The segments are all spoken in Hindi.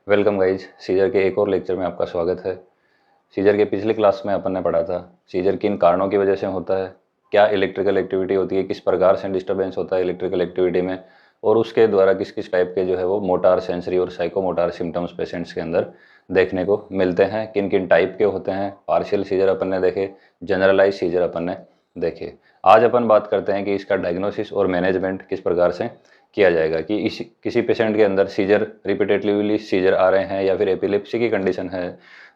वेलकम गाइज, सीजर के एक और लेक्चर में आपका स्वागत है। सीजर के पिछले क्लास में अपन ने पढ़ा था सीजर किन कारणों की वजह से होता है, क्या इलेक्ट्रिकल एक्टिविटी होती है, किस प्रकार से डिस्टर्बेंस होता है इलेक्ट्रिकल एक्टिविटी में, और उसके द्वारा किस किस टाइप के जो है वो मोटार, सेंसरी और साइकोमोटार सिम्टम्स पेशेंट्स के अंदर देखने को मिलते हैं, किन किन टाइप के होते हैं। पार्शियल सीजर अपन ने देखे, जनरलाइज सीजर अपन ने देखे। आज अपन बात करते हैं कि इसका डायग्नोसिस और मैनेजमेंट किस प्रकार से किया जाएगा, कि किसी पेशेंट के अंदर सीजर रिपीटेडली सीजर आ रहे हैं या फिर एपिलेप्सी की कंडीशन है,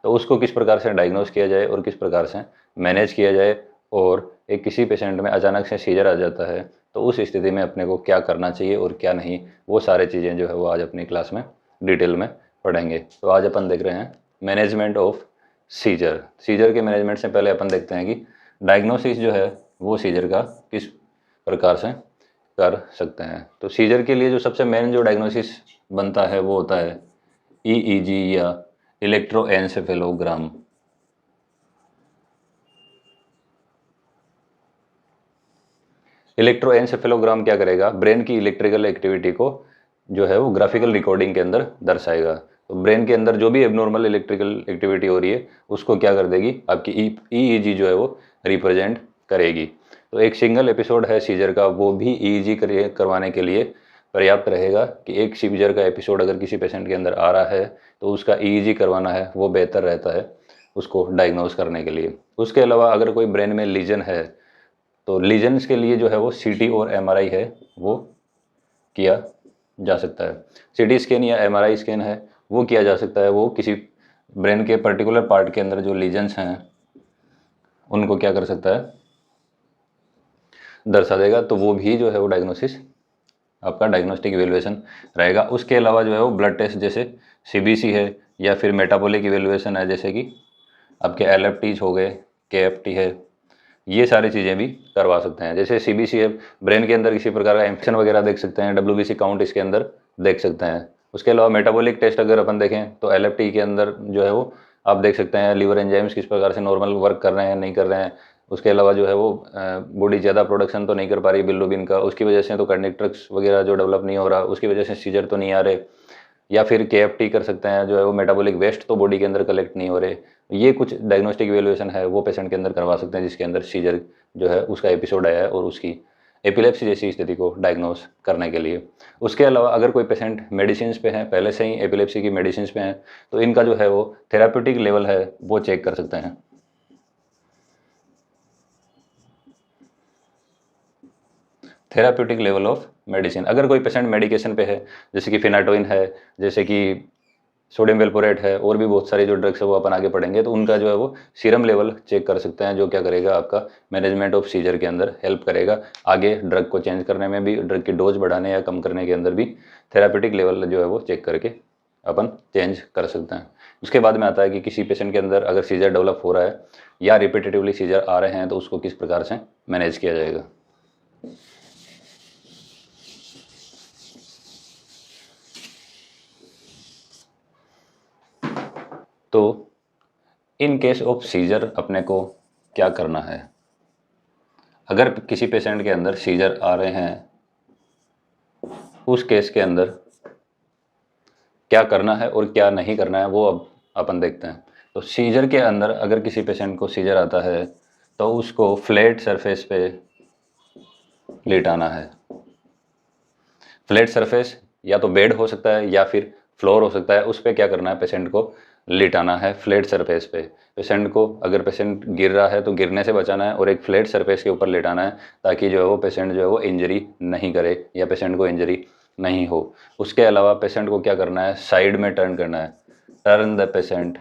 तो उसको किस प्रकार से डायग्नोस किया जाए और किस प्रकार से मैनेज किया जाए। और एक किसी पेशेंट में अचानक से सीजर आ जाता है तो उस स्थिति में अपने को क्या करना चाहिए और क्या नहीं, वो सारे चीज़ें जो है वो आज अपनी क्लास में डिटेल में पढ़ेंगे। तो आज अपन देख रहे हैं मैनेजमेंट ऑफ सीजर। सीजर के मैनेजमेंट से पहले अपन देखते हैं कि डायग्नोसिस जो है वो सीजर का किस प्रकार से कर सकते हैं। तो सीजर के लिए जो सबसे मेन जो डायग्नोसिस बनता है वो होता है ईईजी या इलेक्ट्रोएन्सेफेलोग्राम। इलेक्ट्रोएन्सेफेलोग्राम क्या करेगा, ब्रेन की इलेक्ट्रिकल एक्टिविटी को जो है वो ग्राफिकल रिकॉर्डिंग के अंदर दर्शाएगा। तो ब्रेन के अंदर जो भी एबनॉर्मल इलेक्ट्रिकल एक्टिविटी हो रही है उसको क्या कर देगी, आपकी ईईजी जो है वो रिप्रेजेंट करेगी। तो एक सिंगल एपिसोड है सीजर का, वो भी ईईजी करवाने के लिए पर्याप्त रहेगा कि एक सीजर का एपिसोड अगर किसी पेशेंट के अंदर आ रहा है तो उसका ईईजी करवाना है, वो बेहतर रहता है उसको डायग्नोस करने के लिए। उसके अलावा अगर कोई ब्रेन में लीजन है तो लीजन्स के लिए जो है वो सीटी और एमआरआई है वो किया जा सकता है। सीटी स्कैन या एमआरआई स्कैन है वो किया जा सकता है, वो किसी ब्रेन के पर्टिकुलर पार्ट के अंदर जो लीजन्स हैं उनको क्या कर सकता है, दर्शा देगा। तो वो भी जो है वो डायग्नोसिस आपका डायग्नोस्टिक इवेल्युएशन रहेगा। उसके अलावा जो है वो ब्लड टेस्ट जैसे सीबीसी है या फिर मेटाबॉलिक इवेल्युएशन है, जैसे कि आपके एलएफटीज हो गए, केएफटी है, ये सारी चीज़ें भी करवा सकते हैं। जैसे सीबीसी है, ब्रेन के अंदर किसी प्रकार का इन्फेक्शन वगैरह देख सकते हैं, डब्ल्यूबीसी काउंट इसके अंदर देख सकते हैं। उसके अलावा मेटाबॉलिक टेस्ट अगर अपन देखें तो एलएफटी के अंदर जो है वो आप देख सकते हैं लीवर एंजाइम्स किस प्रकार से नॉर्मल वर्क कर रहे हैं नहीं कर रहे हैं। उसके अलावा जो है वो बॉडी ज़्यादा प्रोडक्शन तो नहीं कर पा रही बिलोबिन का, उसकी वजह से तो कंडक्ट्रक्स वगैरह जो डेवलप नहीं हो रहा, उसकी वजह से सीजर तो नहीं आ रहे। या फिर केएफटी कर सकते हैं, जो है वो मेटाबॉलिक वेस्ट तो बॉडी के अंदर कलेक्ट नहीं हो रहे। ये कुछ डायग्नोस्टिक इवेल्युएशन है वो पेशेंट के अंदर करवा सकते हैं जिसके अंदर सीजर जो है उसका एपिसोड आया है और उसकी एपिलेप्सी जैसी स्थिति को डायग्नोस करने के लिए। उसके अलावा अगर कोई पेशेंट मेडिसिन पे हैं, पहले से ही एपिलेप्सी की मेडिसिन पे हैं, तो इनका जो है वो थेराप्यूटिक लेवल है वो चेक कर सकते हैं। थेराप्यूटिक लेवल ऑफ मेडिसिन, अगर कोई पेशेंट मेडिकेशन पे है जैसे कि फिनाटोइन है, जैसे कि सोडियम वेल्पोरेट है, और भी बहुत सारी जो ड्रग्स है वो अपन आगे पढ़ेंगे, तो उनका जो है वो सीरम लेवल चेक कर सकते हैं, जो क्या करेगा आपका मैनेजमेंट ऑफ सीजर के अंदर हेल्प करेगा। आगे ड्रग को चेंज करने में भी, ड्रग की डोज बढ़ाने या कम करने के अंदर भी थेरापेटिक लेवल जो है वो चेक करके अपन चेंज कर सकते हैं। उसके बाद में आता है कि किसी पेशेंट के अंदर अगर सीजर डेवलप हो रहा है या रिपीटेटिवली सीजर आ रहे हैं तो उसको किस प्रकार से मैनेज किया जाएगा। तो इन केस ऑफ सीजर अपने को क्या करना है, अगर किसी पेशेंट के अंदर सीजर आ रहे हैं उस केस के अंदर क्या करना है और क्या नहीं करना है वो अब अपन देखते हैं। तो सीजर के अंदर अगर किसी पेशेंट को सीजर आता है तो उसको फ्लैट सरफेस पे लेटाना है। फ्लैट सरफेस या तो बेड हो सकता है या फिर फ्लोर हो सकता है, उस पर क्या करना है, पेशेंट को लिटाना है फ्लैट सरफेस पे। पेशेंट को, अगर पेशेंट गिर रहा है तो गिरने से बचाना है और एक फ्लैट सरफेस के ऊपर लेटाना है, ताकि जो है वो पेशेंट जो है वो इंजरी नहीं करे या पेशेंट को इंजरी नहीं हो। उसके अलावा पेशेंट को क्या करना है, साइड में टर्न करना है, टर्न द पेशेंट।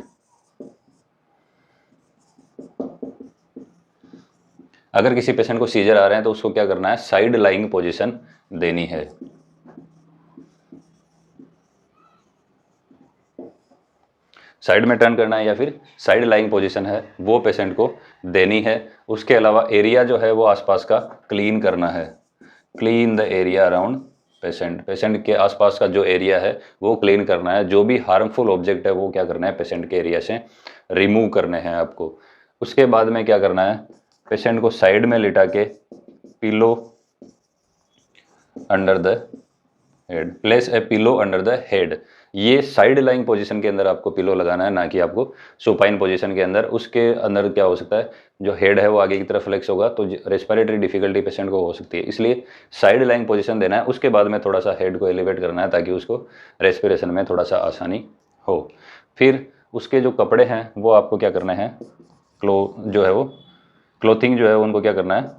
अगर किसी पेशेंट को सीजर आ रहे हैं तो उसको क्या करना है, साइड लाइंग पोजिशन देनी है। साइड में टर्न करना है या फिर साइड लाइंग पोजीशन है वो पेशेंट को देनी है। उसके अलावा एरिया जो है वो आसपास का क्लीन करना है, clean the area around patient. Patient के आसपास का जो एरिया है वो क्लीन करना है, जो भी हार्मफुल ऑब्जेक्ट है वो क्या करना है, पेशेंट के एरिया से रिमूव करने हैं आपको। उसके बाद में क्या करना है, पेशेंट को साइड में लिटा के pillow under the head, place a pillow under the head, ये साइड लाइंग पोजीशन के अंदर आपको पिलो लगाना है, ना कि आपको सुपाइन पोजीशन के अंदर। उसके अंदर क्या हो सकता है, जो हेड है वो आगे की तरफ फ्लेक्स होगा तो रेस्पिरेटरी डिफिकल्टी पेशेंट को हो सकती है, इसलिए साइड लाइंग पोजीशन देना है। उसके बाद में थोड़ा सा हेड को एलिवेट करना है ताकि उसको रेस्पिरेशन में थोड़ा सा आसानी हो। फिर उसके जो कपड़े हैं वो आपको क्या करना है, जो है वो क्लोथिंग जो है उनको क्या करना है,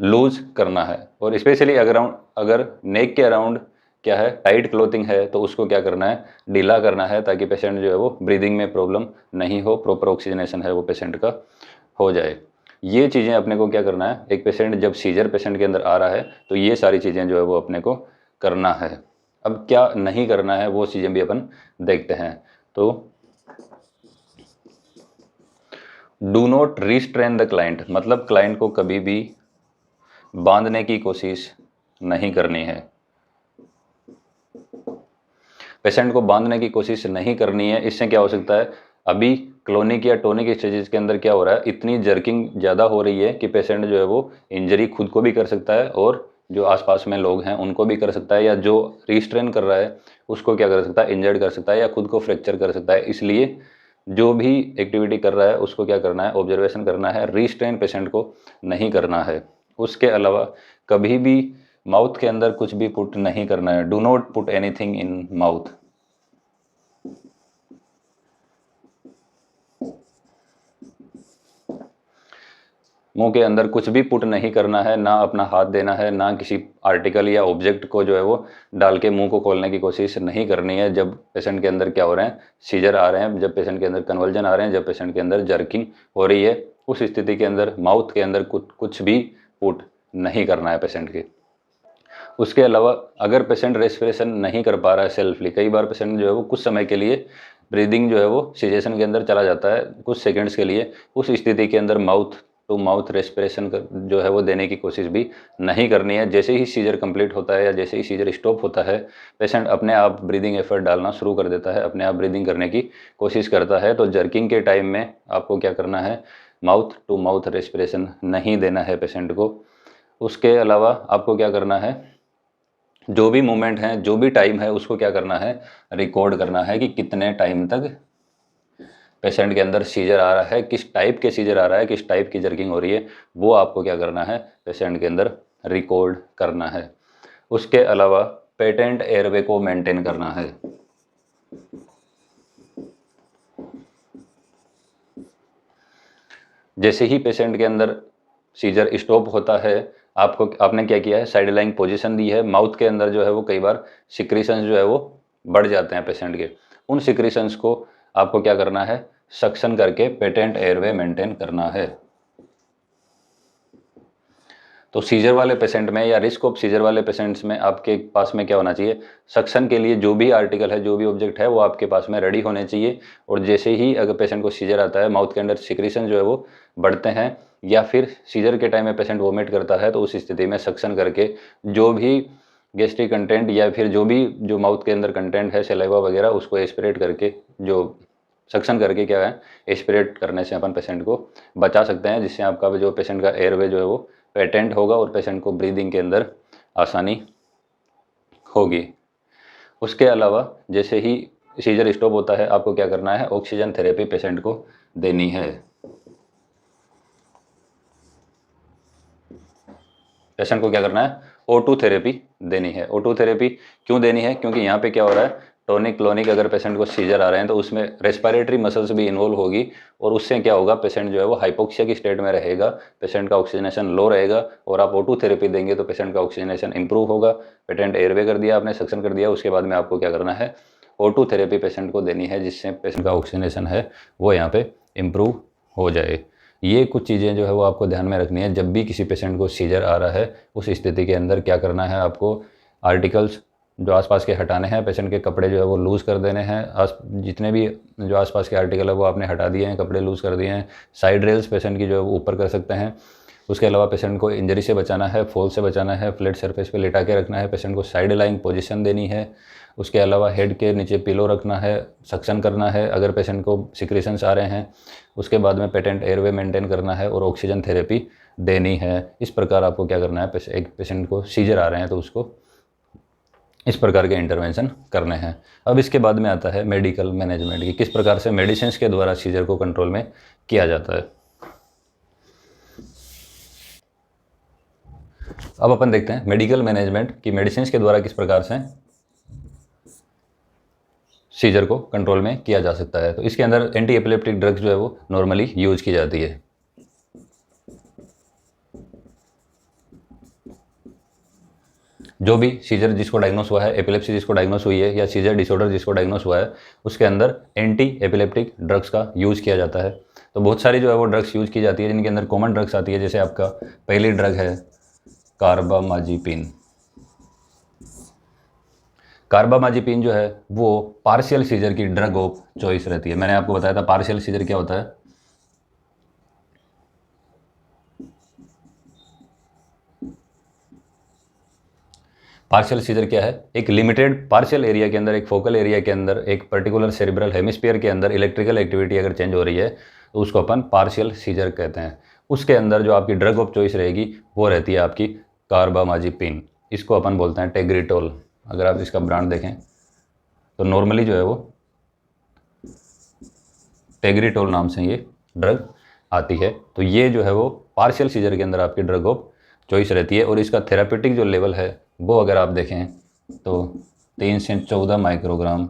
लूज करना है। और स्पेशली अगर नेक के अराउंड क्या है, टाइट क्लोथिंग है तो उसको क्या करना है, ढीला करना है ताकि पेशेंट जो है वो ब्रीदिंग में प्रॉब्लम नहीं हो, प्रॉपर ऑक्सीजनेशन है वो पेशेंट का हो जाए। ये चीज़ें अपने को क्या करना है, एक पेशेंट जब सीजर पेशेंट के अंदर आ रहा है तो ये सारी चीज़ें जो है वो अपने को करना है। अब क्या नहीं करना है वो चीज़ें भी अपन देखते हैं। तो do not restrain the client, मतलब क्लाइंट को कभी भी बांधने की कोशिश नहीं करनी है। पेशेंट को बांधने की कोशिश नहीं करनी है। इससे क्या हो सकता है, अभी क्लोनिक या टोनिक स्टेजेस के अंदर क्या हो रहा है, इतनी जर्किंग ज़्यादा हो रही है कि पेशेंट जो है वो इंजरी खुद को भी कर सकता है और जो आसपास में लोग हैं उनको भी कर सकता है, या जो रिस्ट्रेन कर रहा है उसको क्या कर सकता है, इंजर्ड कर सकता है या खुद को फ्रैक्चर कर सकता है। इसलिए जो भी एक्टिविटी कर रहा है उसको क्या करना है, ऑब्जर्वेशन करना है, रिस्ट्रेन पेशेंट को नहीं करना है। उसके अलावा कभी भी माउथ के अंदर कुछ भी पुट नहीं करना है। Do not put anything in mouth. मुंह के अंदर कुछ भी पुट नहीं करना है, ना अपना हाथ देना है, ना किसी आर्टिकल या ऑब्जेक्ट को जो है वो डाल के मुंह को खोलने की कोशिश नहीं करनी है। जब पेशेंट के अंदर क्या हो रहे हैं, सीजर आ रहे हैं, जब पेशेंट के अंदर कन्वर्जन आ रहे हैं, जब पेशेंट के अंदर जर्किंग हो रही है, उस स्थिति के अंदर माउथ के अंदर कुछ भी पुट नहीं करना है पेशेंट के। उसके अलावा अगर पेशेंट रेस्पिरेशन नहीं कर पा रहा है सेल्फली, कई बार पेशेंट जो है वो कुछ समय के लिए ब्रीदिंग जो है वो सिचुएशन के अंदर चला जाता है कुछ सेकंड्स के लिए, उस स्थिति के अंदर माउथ टू माउथ रेस्पिरेशन जो है वो देने की कोशिश भी नहीं करनी है। जैसे ही सीजर कंप्लीट होता है या जैसे ही सीजर स्टॉप होता है, पेशेंट अपने आप ब्रीदिंग एफर्ट डालना शुरू कर देता है, अपने आप ब्रीदिंग करने की कोशिश करता है। तो जर्किंग के टाइम में आपको क्या करना है, माउथ टू माउथ रेस्पिरेशन नहीं देना है पेशेंट को। उसके अलावा आपको क्या करना है, जो भी मोमेंट है, जो भी टाइम है, उसको क्या करना है, रिकॉर्ड करना है कि कितने टाइम तक पेशेंट के अंदर सीजर आ रहा है, किस टाइप के सीजर आ रहा है, किस टाइप की जर्किंग हो रही है, वो आपको क्या करना है, पेशेंट के अंदर रिकॉर्ड करना है। उसके अलावा पेटेंट एयरवे को मेंटेन करना है। जैसे ही पेशेंट के अंदर सीजर स्टॉप होता है, आपने क्या किया है, साइड लाइंग पोजीशन दी है। माउथ के अंदर जो है वो कई बार सिक्रीशंस जो है वो बढ़ जाते हैं पेशेंट के, उन सिक्रीशंस को आपको क्या करना है, सक्शन करके पेटेंट एयरवे मेंटेन करना है। तो सीजर वाले पेशेंट में या रिस्क ऑफ सीजर वाले पेशेंट्स में आपके पास में क्या होना चाहिए, सक्शन के लिए जो भी आर्टिकल है, जो भी ऑब्जेक्ट है, वो आपके पास में रेडी होने चाहिए। और जैसे ही अगर पेशेंट को सीजर आता है, माउथ के अंदर सिक्रीशन जो है वो बढ़ते हैं, या फिर सीजर के टाइम में पेशेंट वोमिट करता है, तो उस स्थिति में सक्शन करके जो भी गैस्ट्रिक कंटेंट या फिर जो माउथ के अंदर कंटेंट है, सलाइवा वगैरह, उसको एस्पिरेट करके, जो सक्शन करके क्या है, एस्पिरेट करने से अपन पेशेंट को बचा सकते हैं, जिससे आपका जो पेशेंट का एयरवे जो है वो पेटेंट होगा और पेशेंट को ब्रीदिंग के अंदर आसानी होगी। उसके अलावा जैसे ही सीजर स्टॉप होता है, आपको क्या करना है, ऑक्सीजन थेरेपी पेशेंट को देनी है। पेशेंट को क्या करना है, O2 थेरेपी देनी है। O2 थेरेपी क्यों देनी है, क्योंकि यहाँ पे क्या हो रहा है, टॉनिक क्लोनिक अगर पेशेंट को सीजर आ रहे हैं तो उसमें रेस्पिरेटरी मसल्स भी इन्वॉल्व होगी, और उससे क्या होगा, पेशेंट जो है वो हाइपोक्सिया की स्टेट में रहेगा, पेशेंट का ऑक्सीजनेशन लो रहेगा। और आप O2 थेरेपी देंगे तो पेशेंट का ऑक्सीजनेशन इंप्रूव होगा। पेटेंट एयरवे कर दिया आपने, सक्शन कर दिया, उसके बाद में आपको क्या करना है, O2 थेरेपी पेशेंट को देनी है, जिससे पेशेंट का ऑक्सीजनेशन है वो यहाँ पे इम्प्रूव हो जाए। ये कुछ चीज़ें जो है वो आपको ध्यान में रखनी है। जब भी किसी पेशेंट को सीजर आ रहा है, उस स्थिति के अंदर क्या करना है, आपको आर्टिकल्स जो आसपास के हटाने हैं, पेशेंट के कपड़े जो है वो लूज़ कर देने हैं। जितने भी जो आसपास के आर्टिकल है वो आपने हटा दिए हैं, कपड़े लूज़ कर दिए हैं। साइड रेल्स पेशेंट की जो है वो ऊपर कर सकते हैं। उसके अलावा पेशेंट को इंजरी से बचाना है, फॉल से बचाना है, फ्लैट सरफेस पे लेटा के रखना है, पेशेंट को साइड लाइंग पोजीशन देनी है। उसके अलावा हेड के नीचे पिलो रखना है, सक्शन करना है अगर पेशेंट को सिक्रीशंस आ रहे हैं। उसके बाद में पेटेंट एयरवे मेंटेन करना है और ऑक्सीजन थेरेपी देनी है। इस प्रकार आपको क्या करना है, एक पेशेंट को सीजर आ रहे हैं तो उसको इस प्रकार के इंटरवेंशन करने हैं। अब इसके बाद में आता है मेडिकल मैनेजमेंट की, किस प्रकार से मेडिसिन के द्वारा सीजर को कंट्रोल में किया जाता है। अब अपन देखते हैं मेडिकल मैनेजमेंट की मेडिसिन के द्वारा किस प्रकार से सीजर को कंट्रोल में किया जा सकता है। तो इसके अंदर एंटी एपिलेप्टिक ड्रग्स जो है वो नॉर्मली यूज की जाती है। जो भी सीजर जिसको डायग्नोस हुआ है, एपिलेप्सी जिसको डायग्नोस हुई है या सीजर डिसऑर्डर जिसको डायग्नोस हुआ है, उसके अंदर एंटी एपिलेप्टिक ड्रग्स का यूज़ किया जाता है। तो बहुत सारी जो है वो ड्रग्स यूज़ की जाती है, जिनके अंदर कॉमन ड्रग्स आती है। जैसे आपका पहली ड्रग है कार्बामाजिपिन। कार्बामाजिपिन जो है वो पार्शियल सीजर की ड्रग ऑफ चॉइस रहती है। मैंने आपको बताया था पार्शियल सीजर क्या होता है। पार्शियल सीजर क्या है? एक लिमिटेड पार्शियल एरिया के अंदर, एक फोकल एरिया के अंदर, एक पर्टिकुलर सेरिब्रल हेमिस्फीयर के अंदर इलेक्ट्रिकल एक्टिविटी अगर चेंज हो रही है तो उसको अपन पार्शियल सीजर कहते हैं। उसके अंदर जो आपकी ड्रग ऑफ चॉइस रहेगी वो रहती है आपकी कार्बामाजिपिन। इसको अपन बोलते हैं टेग्रिटोल। अगर आप इसका ब्रांड देखें तो नॉर्मली जो है वो टेग्रिटोल नाम से ये ड्रग आती है। तो ये जो है वो पार्शियल सीजर के अंदर आपकी ड्रग ऑफ चॉइस रहती है। और इसका थेरापेटिक जो लेवल है वो अगर आप देखें तो 3 से 14 माइक्रोग्राम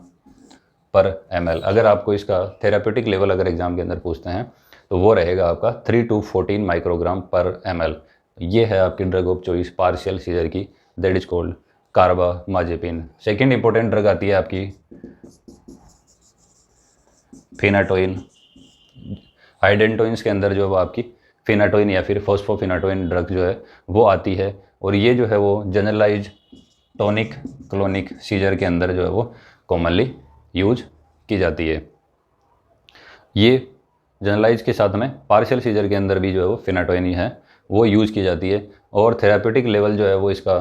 पर ml। अगर आपको इसका थेरापेटिक लेवल अगर एग्ज़ाम के अंदर पूछते हैं तो वो रहेगा आपका 3 to 14 माइक्रोग्राम पर ml। ये है आपकी drug of choice partial seizure की, that is called carbamazepine. Second important drug आती है आपकी फिनाटोइन। हाइडेंटोइंस के अंदर जो है वो आपकी फिनाटोइन या फिर फॉस्फोफिनाटोइन ड्रग जो है वो आती है। और ये जो है वो जनरलाइज टॉनिक क्लोनिक सीजर के अंदर जो है वो कॉमनली यूज की जाती है। ये जनरलाइज के साथ में पार्शियल सीजर के अंदर भी जो है वो फिनाटोइन ही है वो यूज की जाती है। और थेरापेटिक लेवल जो है वो इसका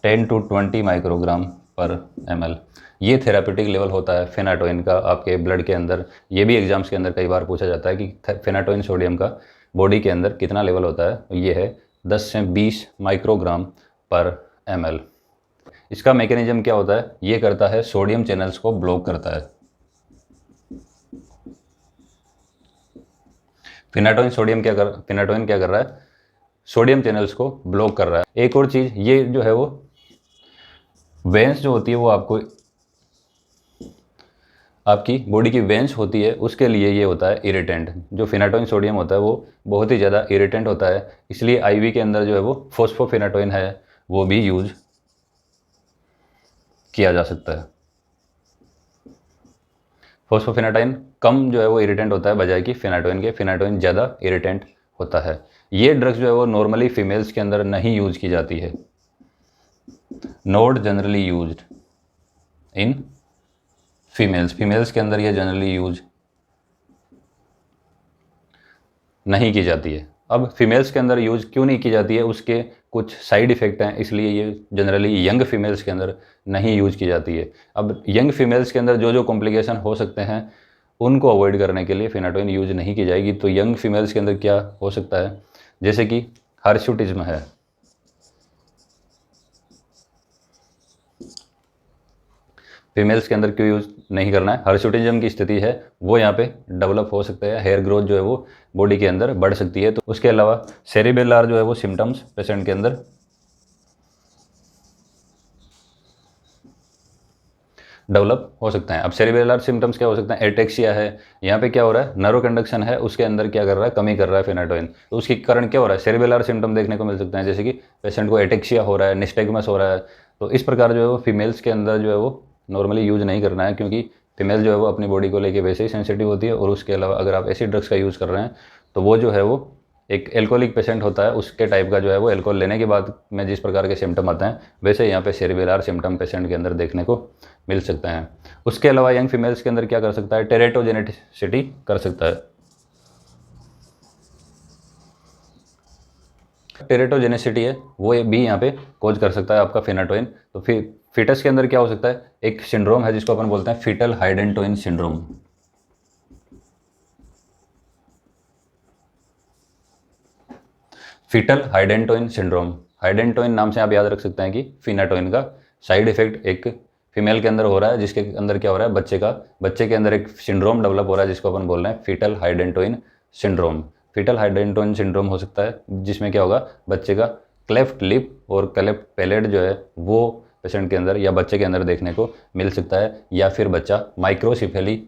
10 to 20 माइक्रोग्राम पर ml। ये थेरापेटिक लेवल होता है फिनाटोइन का आपके ब्लड के अंदर। ये भी एग्जाम्स के अंदर कई बार पूछा जाता है कि फिनाटोइन सोडियम का बॉडी के अंदर कितना लेवल होता है। ये है 10 से 20 माइक्रोग्राम पर ml। इसका मैकेनिज्म क्या होता है? ये करता है सोडियम चैनल्स को ब्लॉक करता है। फिनाटोइन क्या कर रहा है? सोडियम चैनल्स को ब्लॉक कर रहा है। एक और चीज़, ये जो है वो वेंस जो होती है वो आपकी बॉडी की वेंस होती है, उसके लिए ये होता है इरिटेंट। जो फिनाटोइन सोडियम होता है वो बहुत ही ज़्यादा इरिटेंट होता है, इसलिए आईवी के अंदर जो है वो फॉस्फोफिनाटोइन है वो भी यूज किया जा सकता है। फॉस्फोफिनाटोइन कम जो है वो इरिटेंट होता है बजाय कि फिनाटोइन के। फिनाटोइन ज़्यादा इरिटेंट होता है। ये ड्रग्स जो है वो नॉर्मली फीमेल्स के अंदर नहीं यूज की जाती है, not generally used in females के अंदर ये जनरली यूज नहीं की जाती है। अब फीमेल्स के अंदर यूज क्यों नहीं की जाती है, उसके कुछ साइड इफ़ेक्ट हैं, इसलिए ये जनरली यंग फीमेल्स के अंदर नहीं यूज की जाती है। अब यंग फीमेल्स के अंदर जो जो कॉम्प्लिकेशन हो सकते हैं उनको अवॉइड करने के लिए फिनाटोइन यूज नहीं की जाएगी। तो यंग फीमेल्स के अंदर क्या हो सकता है, जैसे कि हर्शुटिज्म है, फीमेल्स के अंदर क्यों यूज़ नहीं करना है? हर्शुटिज्म की स्थिति है वो यहाँ पे डेवलप हो सकता है, हेयर ग्रोथ जो है वो बॉडी के अंदर बढ़ सकती है। तो उसके अलावा सेरिबेलर जो है वो सिम्टम्स पेशेंट के अंदर डेवलप हो सकते हैं। अब सेरिबेलर सिम्टम्स क्या हो सकते हैं? एटेक्सिया है, यहाँ पे क्या हो रहा है, नर्व कंडक्शन है, उसके अंदर क्या कर रहा है, कमी कर रहा है फिनाटोइन। तो उसके कारण क्या हो रहा है, सेरिबेलर सिम्टम देखने को मिल सकते हैं, जैसे कि पेशेंट को एटेक्सिया हो रहा है, निस्टेगमस हो रहा है। तो इस प्रकार जो है वो फीमेल्स के अंदर जो है वो नॉर्मली यूज़ नहीं करना है, क्योंकि फीमेल जो है वो अपनी बॉडी को लेके वैसे ही सेंसिटिव होती है। और उसके अलावा अगर आप ऐसी ड्रग्स का यूज़ कर रहे हैं तो वो जो है वो एक एल्कोहलिक पेशेंट होता है, उसके टाइप का जो है वो एल्कोहल लेने के बाद में जिस प्रकार के सिम्टम आते हैं वैसे यहाँ पे सेरिबेलर सिम्टम पेशेंट के अंदर देखने को मिल सकते हैं। उसके अलावा यंग फीमेल्स के अंदर क्या कर सकता है, टेरेटोजेनेटिसिटी कर सकता है। टेरेटोजेनेसिटी है वो भी यहाँ पे कोज कर सकता है आपका फिनाटोइन। तो फिर फीटस के अंदर क्या हो सकता है, एक सिंड्रोम है जिसको अपन बोलते हैं fetal hydantoin syndrome. Fetal hydantoin syndrome, hydantoin नाम से आप याद रख सकते हैं कि फिनाटोइन का साइड इफेक्ट एक फीमेल के अंदर हो रहा है, जिसके अंदर क्या हो रहा है, बच्चे के अंदर एक सिंड्रोम डेवलप हो रहा है जिसको अपन बोल रहे हैं fetal hydantoin syndrome. Fetal hydantoin syndrome हो सकता है जिसमें क्या होगा, बच्चे का क्लेफ्ट लिप और क्लेफ्ट पैलेट जो है वो पेशेंट के अंदर या बच्चे के अंदर देखने को मिल सकता है, या फिर बच्चा माइक्रोसिफेली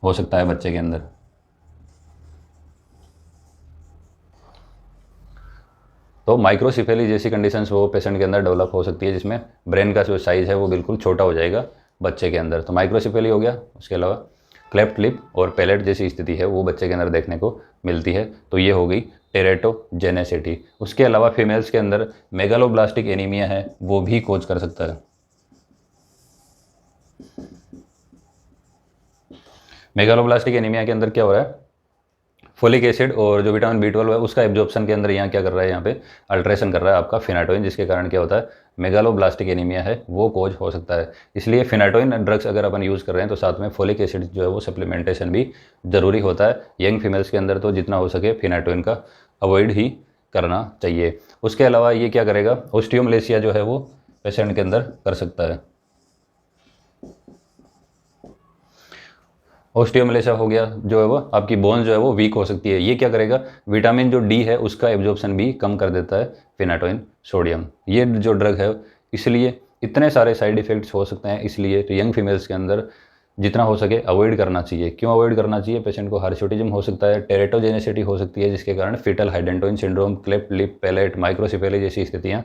हो सकता है बच्चे के अंदर। तो माइक्रोसिफेली जैसी कंडीशंस वो पेशेंट के अंदर डेवलप हो सकती है, जिसमें ब्रेन का जो साइज़ है वो बिल्कुल छोटा हो जाएगा बच्चे के अंदर। तो माइक्रोसिफेली हो गया। उसके अलावा क्लेफ्ट लिप और पैलेट जैसी स्थिति है वो बच्चे के अंदर देखने को मिलती है, तो ये हो गई टेरेटोजेनेसिटी। उसके अलावा फीमेल्स के अंदर मेगालोब्लास्टिक एनीमिया है, वो भी कोज कर सकता है। मेगालोब्लास्टिक एनीमिया के अंदर क्या हो रहा है, फोलिक एसिड और जो विटामिन B12 है उसका एब्जॉर्प्शन के अंदर यहाँ क्या कर रहा है, यहाँ पे अल्ट्रेशन कर रहा है आपका फिनाटोइन, जिसके कारण क्या होता है, मेगालोब्लास्टिक एनीमिया है वो कोज हो सकता है। इसलिए फिनाटोइन ड्रग्स अगर अपन यूज़ कर रहे हैं तो साथ में फोलिक एसिड जो है वो सप्लीमेंटेशन भी ज़रूरी होता है यंग फीमेल्स के अंदर, तो जितना हो सके फिनाटोइन का अवॉइड ही करना चाहिए। उसके अलावा ये क्या करेगा, ओस्टियोमलेसिया जो है वो पेशेंट के अंदर कर सकता है। ऑस्टियोमलेशिया हो गया जो है वो आपकी बोन जो है वो वीक हो सकती है। ये क्या करेगा, विटामिन जो डी है उसका एब्जॉर्प्शन भी कम कर देता है फिनाटोइन सोडियम, ये जो ड्रग है। इसलिए इतने सारे साइड इफ़ेक्ट्स हो सकते हैं, इसलिए तो यंग फीमेल्स के अंदर जितना हो सके अवॉइड करना चाहिए। क्यों अवॉइड करना चाहिए, पेशेंट को हार्शोटिज्म हो सकता है, टेरेटोजेनेसिटी हो सकती है जिसके कारण fetal hydantoin syndrome, cleft lip palate, microcephaly जैसी स्थितियाँ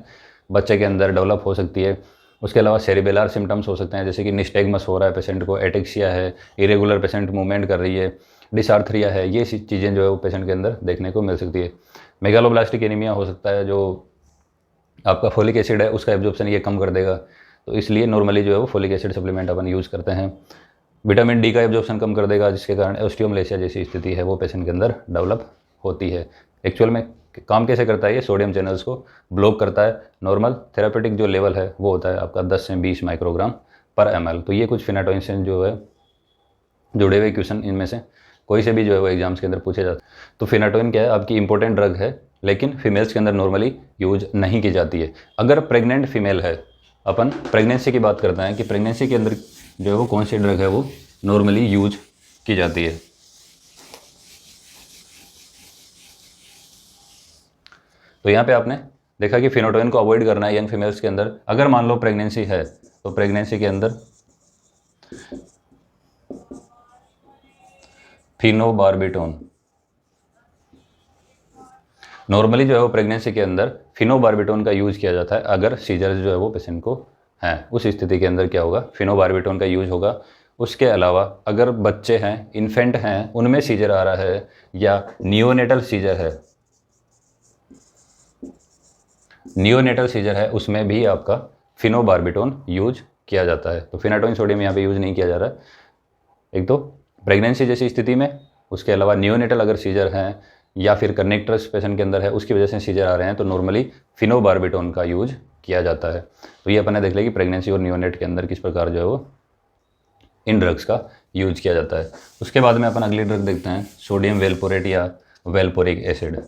बच्चे के अंदर डेवलप हो सकती है। उसके अलावा सेरिबेलर सिम्टम्स हो सकते हैं, जैसे कि निस्टेगमस हो रहा है पेशेंट को, एटेक्सिया है, इरेगुलर पेशेंट मूवमेंट कर रही है, डिसार्थरिया है, ये चीज़ें जो है वो पेशेंट के अंदर देखने को मिल सकती है। मेगालोब्लास्टिक एनीमिया हो सकता है, जो आपका फोलिक एसिड है उसका एब्जॉर्प्शन ये कम कर देगा, तो इसलिए नॉर्मली जो है वो फोलिक एसिड सप्लीमेंट अपन यूज़ करते हैं। विटामिन डी का एब्जॉर्प्शन कम कर देगा, जिसके कारण ऑस्टियोमलेशिया जैसी स्थिति है वो पेशेंट के अंदर डेवलप होती है। एक्चुअल में काम कैसे करता है, ये सोडियम चैनल्स को ब्लॉक करता है। नॉर्मल थेरापेटिक जो लेवल है वो होता है आपका 10 से 20 माइक्रोग्राम पर ml। तो ये कुछ फिनाटोइन से जो है जुड़े हुए क्वेश्चन इनमें से कोई से भी जो है वो एग्जाम्स के अंदर पूछे जाते हैं। तो फिनाटोइन क्या है, आपकी इंपॉर्टेंट ड्रग है, लेकिन फीमेल्स के अंदर नॉर्मली यूज नहीं की जाती है। अगर प्रेग्नेंट फीमेल है, अपन प्रेगनेंसी की बात करते हैं कि प्रेगनेंसी के अंदर जो है वो कौन सी ड्रग है वो नॉर्मली यूज की जाती है। तो यहाँ पे आपने देखा कि फिनाटोइन को अवॉइड करना है यंग फीमेल्स के अंदर। अगर मान लो प्रेगनेंसी है तो प्रेगनेंसी के अंदर फिनोबार्बिटोन, नॉर्मली जो है वो प्रेगनेंसी के अंदर फिनोबार्बिटोन का यूज़ किया जाता है। अगर सीजर जो है वो पेशेंट को है, उस स्थिति के अंदर क्या होगा, फिनोबार्बिटोन का यूज होगा। उसके अलावा अगर बच्चे हैं, इन्फेंट हैं, उनमें सीजर आ रहा है या नियोनेटल सीजर है, नियोनेटल सीजर है, उसमें भी आपका फिनोबार्बिटोन यूज किया जाता है। तो फिनाटोइन सोडियम यहाँ पे यूज नहीं किया जा रहा है, एक तो प्रेगनेंसी जैसी स्थिति में, उसके अलावा नियोनेटल अगर सीजर हैं या फिर कनेक्टर्स पेशेंट के अंदर है उसकी वजह से सीजर आ रहे हैं तो नॉर्मली फिनोबार्बिटोन का यूज किया जाता है। तो ये अपन ने देख लिया कि प्रेगनेंसी और नियोनेट के अंदर किस प्रकार जो है वो इन ड्रग्स का यूज किया जाता है। उसके बाद में अपन अगली ड्रग देखते हैं, सोडियम वेलपोरेट या वेलपोरिक एसिड।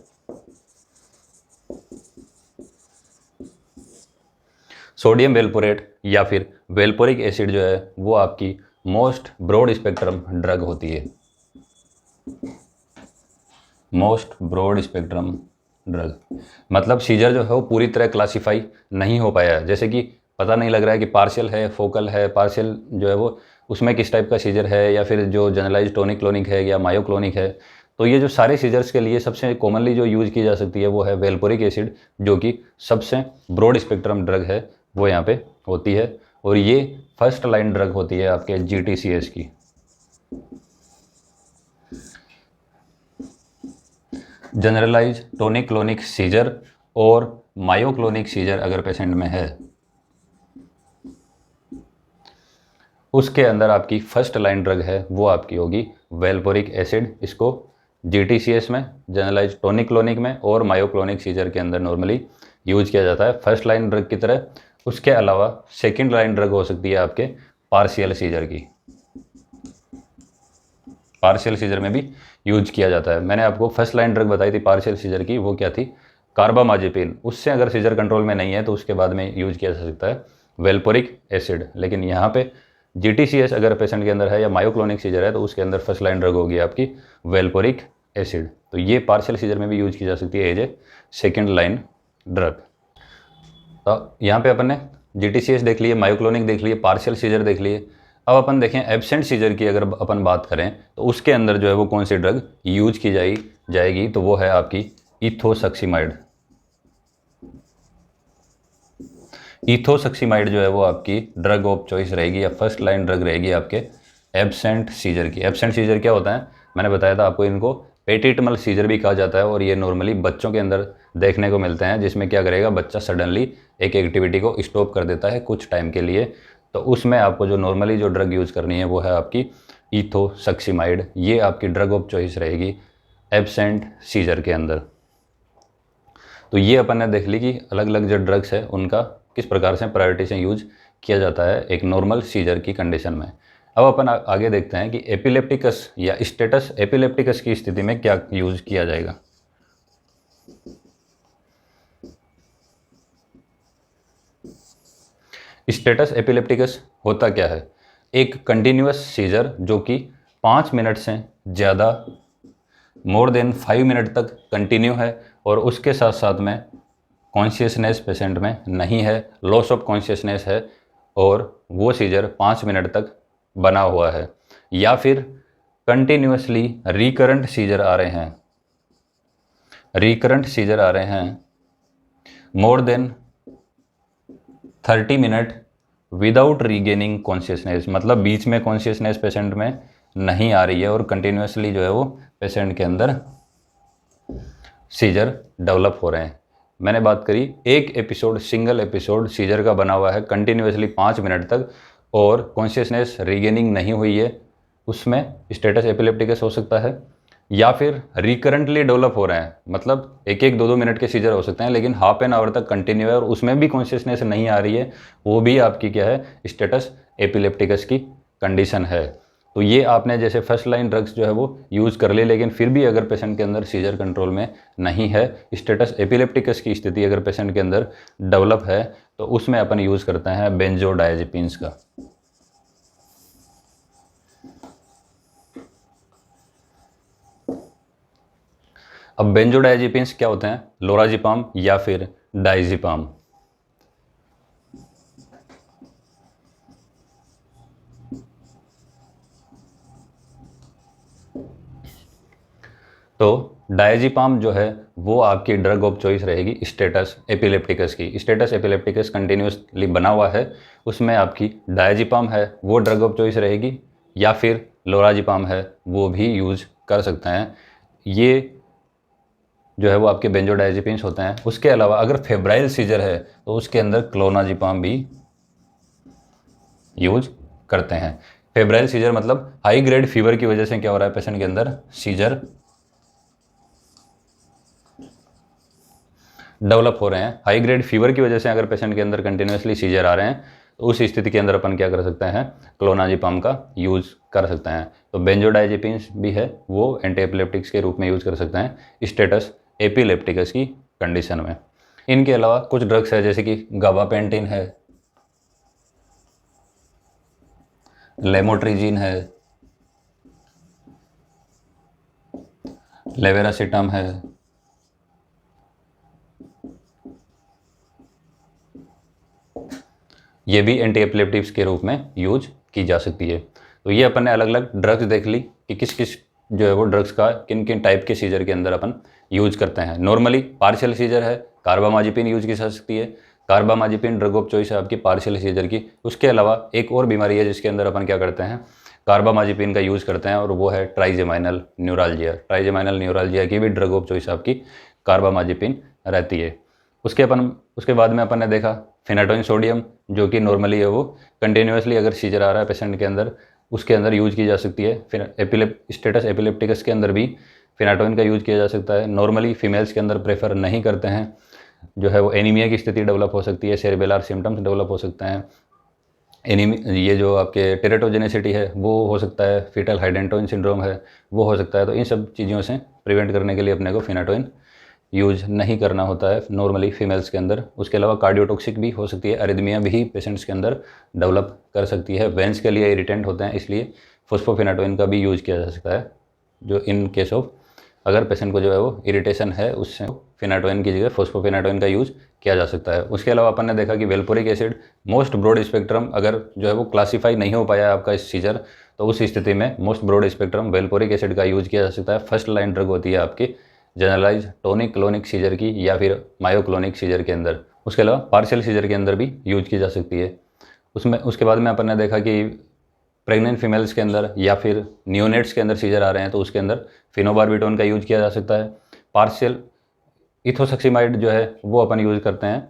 सोडियम वेलपोरेट या फिर वेलपोरिक एसिड जो है वो आपकी मोस्ट ब्रॉड स्पेक्ट्रम ड्रग होती है, मोस्ट ब्रॉड स्पेक्ट्रम ड्रग। मतलब सीजर जो है वो पूरी तरह क्लासीफाई नहीं हो पाया है, जैसे कि पता नहीं लग रहा है कि पार्शियल है, फोकल है, पार्शियल जो है वो उसमें किस टाइप का सीजर है, या फिर जो जनरलाइज टोनिक क्लोनिक है या मायोक्लोनिक है। तो ये जो सारे सीजर्स के लिए सबसे कॉमनली जो यूज़ की जा सकती है वो है वेलपोरिक एसिड, जो कि सबसे ब्रॉड स्पेक्ट्रम ड्रग है वो यहाँ पे होती है, और ये फर्स्ट लाइन ड्रग होती है आपके GTCS की। जनरलाइज टोनिक क्लोनिक सीजर और मायोक्लोनिक सीजर अगर पेशेंट में है, उसके अंदर आपकी फर्स्ट लाइन ड्रग है वो आपकी होगी वेलपोरिक एसिड। इसको GTCS में, जनरलाइज टोनिक क्लोनिक में और मायोक्लोनिक सीजर के अंदर नॉर्मली यूज किया जाता है फर्स्ट लाइन ड्रग की तरह। उसके अलावा सेकंड लाइन ड्रग हो सकती है आपके पार्शियल सीजर की, पार्शियल सीजर में भी यूज किया जाता है। मैंने आपको फर्स्ट लाइन ड्रग बताई थी पार्शियल सीजर की, वो क्या थी, कार्बामाजेपिन। उससे अगर सीजर कंट्रोल में नहीं है तो उसके बाद में यूज किया जा सकता है वेल्पोरिक एसिड। लेकिन यहाँ पे GTCS अगर पेशेंट के अंदर है या मायोक्लोनिक सीजर है तो उसके अंदर फर्स्ट लाइन ड्रग होगी आपकी वेल्पोरिक एसिड। तो ये पार्शियल सीजर में भी यूज की जा सकती है as a second line drug. तो यहाँ पे अपन ने GTCS देख लिए, मायोक्लोनिक देख लिए, पार्शियल सीजर देख लिए। अब अपन देखें एब्सेंट सीजर की अगर अपन बात करें तो उसके अंदर जो है वो कौन सी ड्रग यूज की जाएगी, तो वो है आपकी इथोसक्सीमाइड। इथोसक्सीमाइड जो है वो आपकी ड्रग ऑफ चॉइस रहेगी या फर्स्ट लाइन ड्रग रहेगी आपके एब्सेंट सीजर की। एब्सेंट सीजर क्या होता है, मैंने बताया था आपको, इनको पेटिटमल सीजर भी कहा जाता है और ये नॉर्मली बच्चों के अंदर देखने को मिलते हैं, जिसमें क्या करेगा बच्चा सडनली एक एक्टिविटी को स्टॉप कर देता है कुछ टाइम के लिए। तो उसमें आपको जो नॉर्मली जो ड्रग यूज़ करनी है वो है आपकी इथोसक्सीमाइड। ये आपकी ड्रग ऑफ चॉइस रहेगी एब्सेंट सीजर के अंदर। तो ये अपन ने देख ली कि अलग अलग जो ड्रग्स है उनका किस प्रकार से प्रायोरिटी से यूज किया जाता है एक नॉर्मल सीजर की कंडीशन में। अब अपन आगे देखते हैं कि एपिलेप्टिकस या स्टेटस एपिलेप्टिकस की स्थिति में क्या यूज किया जाएगा। स्टेटस एपिलेप्टिकस होता क्या है, एक कंटिन्यूअस सीजर जो कि 5 मिनट से ज़्यादा मोर देन 5 मिनट तक कंटिन्यू है और उसके साथ साथ में कॉन्शियसनेस पेशेंट में नहीं है, लॉस ऑफ कॉन्शियसनेस है और वो सीजर 5 मिनट तक बना हुआ है, या फिर कंटिन्यूअसली रिकरेंट सीजर आ रहे हैं, रिकरेंट सीजर आ रहे हैं more than 30 minute without regaining consciousness, मतलब बीच में कॉन्शियसनेस पेशेंट में नहीं आ रही है और कंटिन्यूअसली जो है वो पेशेंट के अंदर सीजर डेवलप हो रहे हैं। मैंने बात करी एक एपिसोड, सिंगल एपिसोड सीजर का बना हुआ है कंटिन्यूअसली 5 मिनट तक और कॉन्शियसनेस रीगेनिंग नहीं हुई है, उसमें स्टेटस एपिलेप्टिकस हो सकता है। या फिर रिकरेंटली डेवलप हो रहे हैं, मतलब एक एक 2-2 मिनट के सीजर हो सकते हैं लेकिन हाफ एन आवर तक कंटिन्यू है और उसमें भी कॉन्शियसनेस नहीं आ रही है, वो भी आपकी क्या है स्टेटस एपिलेप्टिकस की कंडीशन है। तो ये आपने जैसे फर्स्ट लाइन ड्रग्स जो है वो यूज़ कर ली, लेकिन फिर भी अगर पेशेंट के अंदर सीजर कंट्रोल में नहीं है, स्टेटस एपिलेप्टिकस की स्थिति अगर पेशेंट के अंदर डेवलप है तो उसमें अपन यूज़ करते हैं बेंजोडायजेपिन्स का। अब बेंजोडायजेपिन्स क्या होते हैं, लोराजिपाम या फिर डायजिपाम। तो डायजिपाम जो है वो आपकी ड्रग ऑफ चॉइस रहेगी स्टेटस एपिलेप्टिकस की। स्टेटस एपिलेप्टिकस कंटिन्यूसली बना हुआ है, उसमें आपकी डायजिपाम है वो ड्रग ऑफ चॉइस रहेगी, या फिर लोराजिपाम है वो भी यूज कर सकते हैं। ये जो है वो आपके बेंजोडायजेपिन्स होते हैं। उसके अलावा अगर फेब्राइल सीजर है तो उसके अंदर क्लोनाजिपाम भी यूज करते हैं। फेब्राइल सीजर मतलब हाई ग्रेड फीवर की वजह से क्या हो रहा है पेशेंट के अंदर सीजर डेवलप हो रहे हैं। हाई ग्रेड फीवर की वजह से अगर पेशेंट के अंदर कंटिन्यूसली सीजर आ रहे हैं तो उस स्थिति के अंदर अपन क्या कर सकते हैं, क्लोनाजिपाम का यूज़ कर सकते हैं। तो बेंजोडायजेपिन्स भी है वो एंटी एपिलेप्टिक्स के रूप में यूज़ कर सकते हैं स्टेटस एपिलेप्टिकस की कंडीशन में। इनके अलावा कुछ ड्रग्स है जैसे कि गाबापेंटिन है, लेमोट्रिजीन है, लेवेरासिटम है, ये भी एंटी एपिलेप्टिक्स के रूप में यूज की जा सकती है। तो ये अपन ने अलग अलग ड्रग्स देख ली कि किस किस जो है वो ड्रग्स का किन किन टाइप के सीजर के अंदर अपन यूज करते हैं। नॉर्मली पार्शियल सीजर है, कार्बामाजिपिन यूज की जा सकती है। कार्बामाजिपिन ड्रग ऑफ चॉइस है आपकी पार्शियल सीजर की। उसके अलावा एक और बीमारी है जिसके अंदर अपन क्या करते हैं, कार्बामाजिपिन का यूज़ करते हैं और वो है ट्राइजेमाइनल न्यूरालजिया। ट्राइजेमाइनल न्यूरालजिया की भी ड्रग ऑफ चॉइस आपकी कार्बामाजिपिन रहती है। उसके बाद में अपन ने देखा फिनाटोइन सोडियम, जो कि नॉर्मली है वो कंटिन्यूसली अगर सीजर आ रहा है पेशेंट के अंदर उसके अंदर यूज की जा सकती है। फिर स्टेटस एपिलेप्टिकस के अंदर भी फिनाटोइन का यूज किया जा सकता है। नॉर्मली फीमेल्स के अंदर प्रेफर नहीं करते हैं, जो है वो एनीमिया की स्थिति डेवलप हो सकती है, सेरेबेलर सिम्टम्स डेवलप हो सकते हैं। ये जो आपके टेरेटोजेनेसिटी है वो हो सकता है, फीटल हाइडेंटोइन सिंड्रोम है वो हो सकता है। तो इन सब चीज़ों से प्रिवेंट करने के लिए अपने को फिनाटोइन यूज नहीं करना होता है नॉर्मली फीमेल्स के अंदर। उसके अलावा कार्डियोटॉक्सिक भी हो सकती है, अरिदमिया भी पेशेंट्स के अंदर डेवलप कर सकती है। वेंस के लिए इरिटेंट होते हैं, इसलिए फोस्फोफेनाटोइन का भी यूज़ किया जा सकता है, जो इन केस ऑफ अगर पेशेंट को जो है वो इरिटेशन है, उससे फिनाटोइन की जगह फोस्फोफिनाटोइन का यूज़ किया जा सकता है। उसके अलावा अपन ने देखा कि वेल्पोरिक एसिड मोस्ट ब्रॉड स्पेक्ट्रम अगर जो है वो क्लासीफाई नहीं हो पाया आपका इस सीजर, तो उस स्थिति में मोस्ट ब्रॉड स्पेक्ट्रम वेल्पोरिक एसिड का यूज़ किया जा सकता है। फर्स्ट लाइन ड्रग होती है आपकी जनरलाइज टोनिक क्लोनिक सीजर की या फिर मायोक्लोनिक सीजर के अंदर। उसके अलावा पार्शियल सीजर के अंदर भी यूज की जा सकती है। उसके बाद में अपन ने देखा कि प्रेग्नेंट फीमेल्स के अंदर या फिर नियोनेट्स के अंदर सीजर आ रहे हैं, तो उसके अंदर फिनोबार्बिटोन का यूज किया जा सकता है। पार्शियल इथोसक्सीमाइड जो है वो अपन यूज़ करते हैं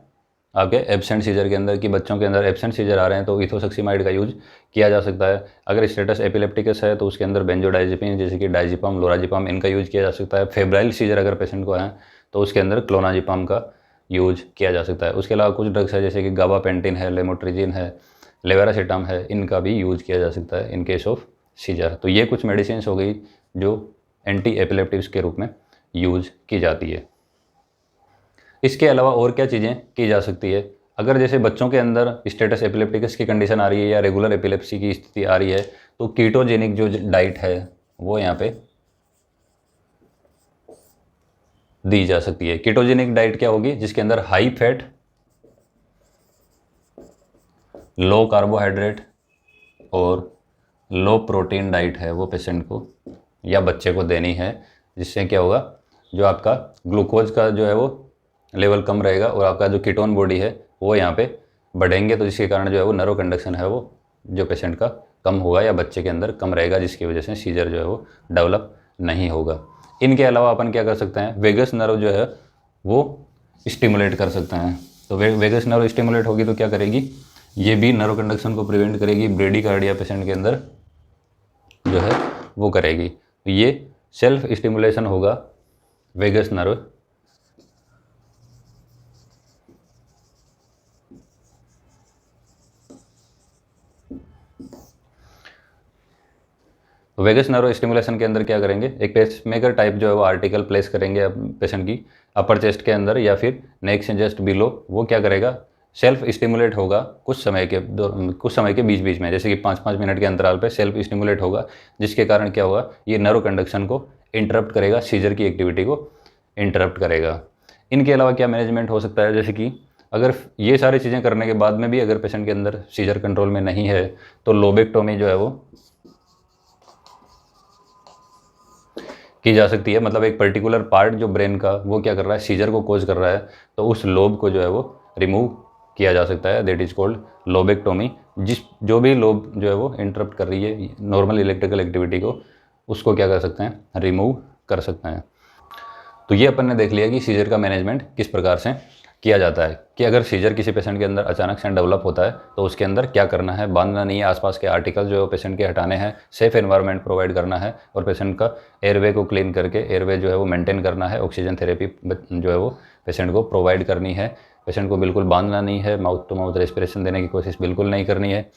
आपके एब्सेंट सीजर के अंदर, कि बच्चों के अंदर एब्सेंट सीजर आ रहे हैं तो इथोसक्सीमाइड का यूज किया जा सकता है। अगर स्टेटस एपिलेप्टिकस है तो उसके अंदर बेंजोडाइजेपिन जैसे कि डाइजिपम, लोराजिपम, इनका यूज किया जा सकता है। फेब्राइल सीजर अगर पेशेंट को है तो उसके अंदर क्लोनाजिपम का यूज किया जा सकता है। उसके अलावा कुछ ड्रग्स है जैसे कि गाबापेंटिन है, लेमोट्रिजिन है, लेवेरासिटाम है, इनका भी यूज किया जा सकता है इन केस ऑफ सीजर। तो ये कुछ मेडिसिन हो गई जो एंटी एपिलेप्टिक्स के रूप में यूज की जाती है। इसके अलावा और क्या चीज़ें की जा सकती है? अगर जैसे बच्चों के अंदर स्टेटस एपिलेप्टिकस की कंडीशन आ रही है या रेगुलर एपिलेप्सी की स्थिति आ रही है, तो कीटोजेनिक जो डाइट है वो यहाँ पे दी जा सकती है। कीटोजेनिक डाइट क्या होगी? जिसके अंदर हाई फैट, लो कार्बोहाइड्रेट और लो प्रोटीन डाइट है वो पेशेंट को या बच्चे को देनी है। जिससे क्या होगा, जो आपका ग्लूकोज का जो है वो लेवल कम रहेगा और आपका जो कीटोन बॉडी है वो यहाँ पे बढ़ेंगे, तो जिसके कारण जो है वो नर्व कंडक्शन है वो जो पेशेंट का कम होगा या बच्चे के अंदर कम रहेगा, जिसकी वजह से सीजर जो है वो डेवलप नहीं होगा। इनके अलावा अपन क्या कर सकते हैं? वेगस नर्व जो है वो स्टिमुलेट कर सकते हैं। तो वेगस नर्व स्टिमुलेट होगी तो क्या करेगी? ये भी नर्व कंडक्शन को प्रिवेंट करेगी, ब्रेडीकार्डिया पेशेंट के अंदर जो है वो करेगी। तो ये सेल्फ स्टिमुलेशन होगा वेगस नर्व। तो वेगस नर्व स्टिमुलेशन के अंदर क्या करेंगे? एक पेसमेकर टाइप जो है वो आर्टिकल प्लेस करेंगे पेशेंट की अपर चेस्ट के अंदर या फिर नेक से जस्ट बिलो। वो क्या करेगा? सेल्फ स्टिमुलेट होगा कुछ समय के बीच बीच में, जैसे कि 5-5 मिनट के अंतराल पे सेल्फ स्टिमुलेट होगा, जिसके कारण क्या होगा? ये नर्व कंडक्शन को इंटरप्ट करेगा, सीजर की एक्टिविटी को इंटरप्ट करेगा। इनके अलावा क्या मैनेजमेंट हो सकता है? जैसे कि अगर ये सारी चीज़ें करने के बाद में भी अगर पेशेंट के अंदर सीजर कंट्रोल में नहीं है, तो लोबेक्टोमी जो है वो की जा सकती है। मतलब एक पर्टिकुलर पार्ट जो ब्रेन का वो क्या कर रहा है? सीजर को कोज कर रहा है, तो उस लोब को जो है वो रिमूव किया जा सकता है। That is called lobectomy. जो भी लोब जो है वो इंटरप्ट कर रही है नॉर्मल इलेक्ट्रिकल एक्टिविटी को, उसको क्या कर सकते हैं? रिमूव कर सकते हैं। तो ये अपन ने देख लिया कि सीजर का मैनेजमेंट किस प्रकार से किया जाता है, कि अगर सीजर किसी पेशेंट के अंदर अचानक से डेवलप होता है तो उसके अंदर क्या करना है। बांधना नहीं है, आसपास के आर्टिकल जो है पेशेंट के हटाने हैं, सेफ एनवायरनमेंट प्रोवाइड करना है और पेशेंट का एयरवे को क्लीन करके एयरवे जो है वो मेंटेन करना है। ऑक्सीजन थेरेपी जो है वो पेशेंट को प्रोवाइड करनी है। पेशेंट को बिल्कुल बांधना नहीं है, माउथ टू माउथ रेस्पिरेशन देने की कोशिश बिल्कुल नहीं करनी है।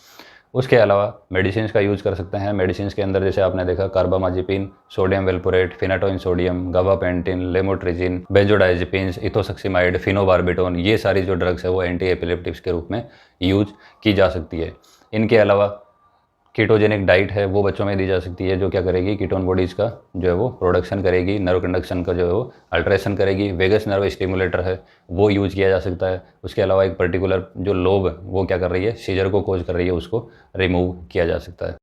उसके अलावा मेडिसिन का यूज़ कर सकते हैं। मेडिसिन के अंदर जैसे आपने देखा carbamazepine, sodium valproate, phenytoin sodium, gabapentin, lamotrigine, benzodiazepines, ethosuximide, phenobarbitone, ये सारी जो ड्रग्स है वो एंटी एपिलेप्टिक्स के रूप में यूज की जा सकती है। इनके अलावा कीटोजेनिक डाइट है वो बच्चों में दी जा सकती है, जो क्या करेगी? कीटोन बॉडीज़ का जो है वो प्रोडक्शन करेगी, नर्व कंडक्शन का जो है वो अल्ट्रेशन करेगी। वेगस नर्व स्टिमुलेटर है वो यूज किया जा सकता है। उसके अलावा एक पर्टिकुलर जो लोब वो क्या कर रही है? सीजर को कोज कर रही है, उसको रिमूव किया जा सकता है।